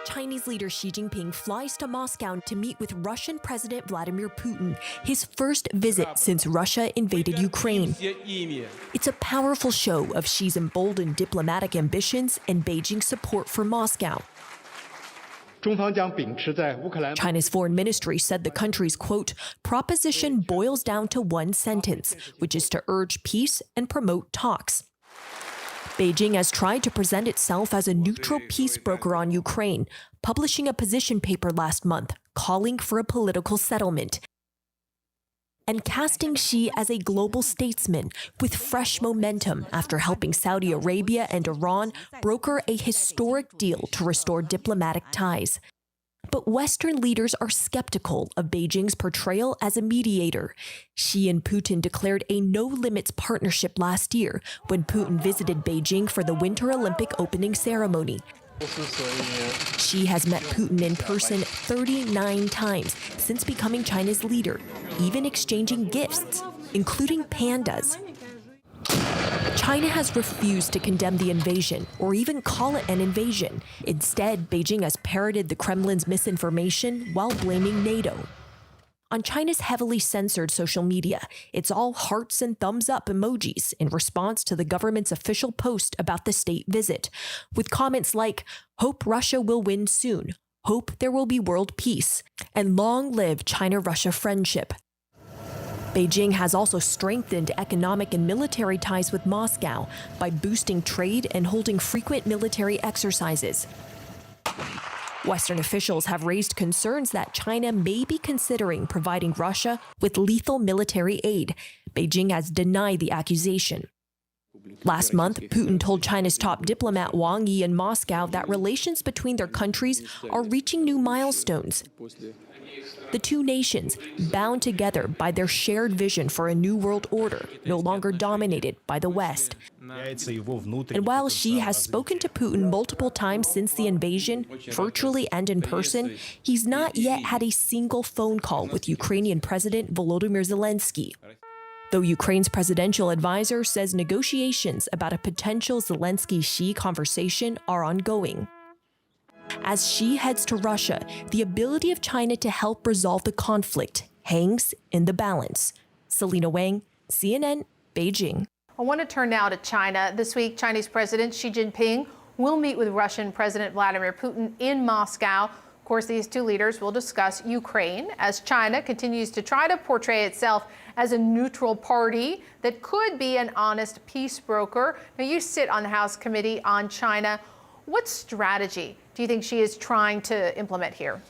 Chinese leader Xi Jinping flies to Moscow to meet with Russian President Vladimir Putin, his first visit since Russia invaded Ukraine. It's a powerful show of Xi's emboldened diplomatic ambitions and Beijing's support for Moscow. China's foreign ministry said the country's, quote, proposition boils down to one sentence, which is to urge peace and promote talks. Beijing has tried to present itself as a neutral peace broker on Ukraine, publishing a position paper last month calling for a political settlement, and casting Xi as a global statesman with fresh momentum after helping Saudi Arabia and Iran broker a historic deal to restore diplomatic ties. But Western leaders are skeptical of Beijing's portrayal as a mediator. Xi and Putin declared a no-limits partnership last year when Putin visited Beijing for the Winter Olympic opening ceremony. Xi has met Putin in person 39 times since becoming China's leader, even exchanging gifts, including pandas. China has refused to condemn the invasion or even call it an invasion. Instead, Beijing has parroted the Kremlin's misinformation while blaming NATO. On China's heavily censored social media, it's all hearts and thumbs up emojis in response to the government's official post about the state visit, with comments like, "Hope Russia will win soon," "Hope there will be world peace," and "Long live China-Russia friendship." Beijing has also strengthened economic and military ties with Moscow by boosting trade and holding frequent military exercises. Western officials have raised concerns that China may be considering providing Russia with lethal military aid. Beijing has denied the accusation. Last month, Putin told China's top diplomat Wang Yi in Moscow that relations between their countries are reaching new milestones. The two nations, bound together by their shared vision for a new world order, no longer dominated by the West. And while Xi has spoken to Putin multiple times since the invasion, virtually and in person, he's not yet had a single phone call with Ukrainian President Volodymyr Zelensky. Though Ukraine's presidential advisor says negotiations about a potential Zelensky-Xi conversation are ongoing. As Xi heads to Russia, the ability of China to help resolve the conflict hangs in the balance. Selena Wang, CNN, Beijing. I want to turn now to China. This week, Chinese President Xi Jinping will meet with Russian President Vladimir Putin in Moscow. Of course, these two leaders will discuss Ukraine as China continues to try to portray itself as a neutral party that could be an honest peace broker. Now, you sit on the House Committee on China. What strategy do you think Xi is trying to implement here?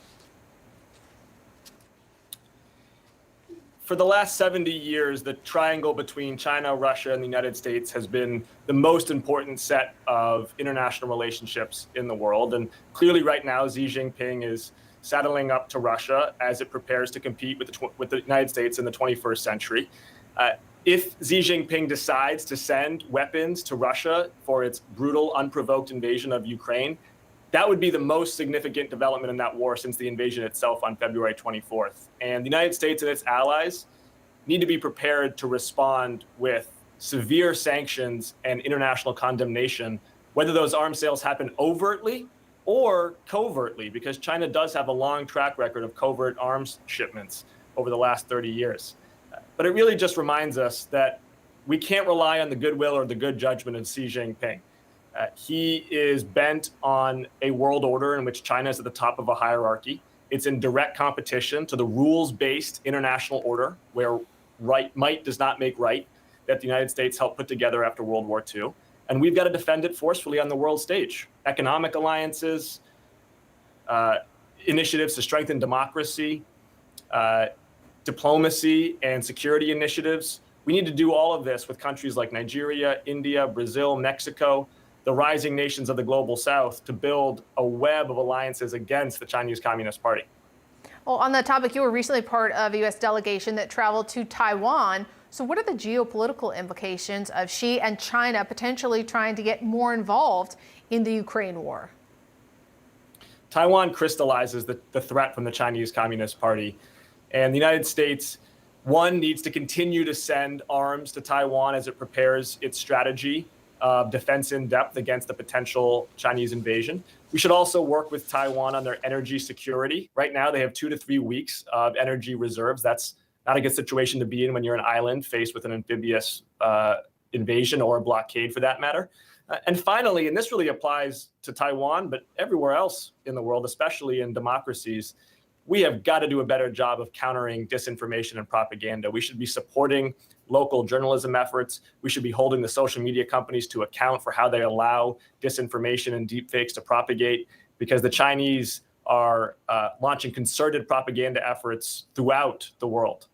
For the last 70 years, the triangle between China, Russia, and the United States has been the most important set of international relationships in the world. And clearly right now, Xi Jinping is saddling up to Russia as it prepares to compete with the United States in the 21st century. If Xi Jinping decides to send weapons to Russia for its brutal, unprovoked invasion of Ukraine, that would be the most significant development in that war since the invasion itself on February 24th. And the United States and its allies need to be prepared to respond with severe sanctions and international condemnation, whether those arms sales happen overtly or covertly, because China does have a long track record of covert arms shipments over the last 30 years. But it really just reminds us that we can't rely on the goodwill or the good judgment of Xi Jinping. He is bent on a world order in which China is at the top of a hierarchy. It's in direct competition to the rules-based international order where might does not make right that the United States helped put together after World War II. And we've got to defend it forcefully on the world stage. Economic alliances, initiatives to strengthen democracy, diplomacy and security initiatives. We need to do all of this with countries like Nigeria, India, Brazil, Mexico, the rising nations of the global south, to build a web of alliances against the Chinese Communist Party. Well, on that topic, you were recently part of a U.S. delegation that traveled to Taiwan. So what are the geopolitical implications of Xi and China potentially trying to get more involved in the Ukraine war? Taiwan crystallizes the threat from the Chinese Communist Party. And the United States, one, needs to continue to send arms to Taiwan as it prepares its strategy of defense in depth against the potential Chinese invasion. We should also work with Taiwan on their energy security. Right now, they have 2 to 3 weeks of energy reserves. That's not a good situation to be in when you're an island faced with an amphibious invasion or a blockade for that matter. And finally, and this really applies to Taiwan, but everywhere else in the world, especially in democracies, we have got to do a better job of countering disinformation and propaganda. We should be supporting local journalism efforts. We should be holding the social media companies to account for how they allow disinformation and deepfakes to propagate, because the Chinese are launching concerted propaganda efforts throughout the world.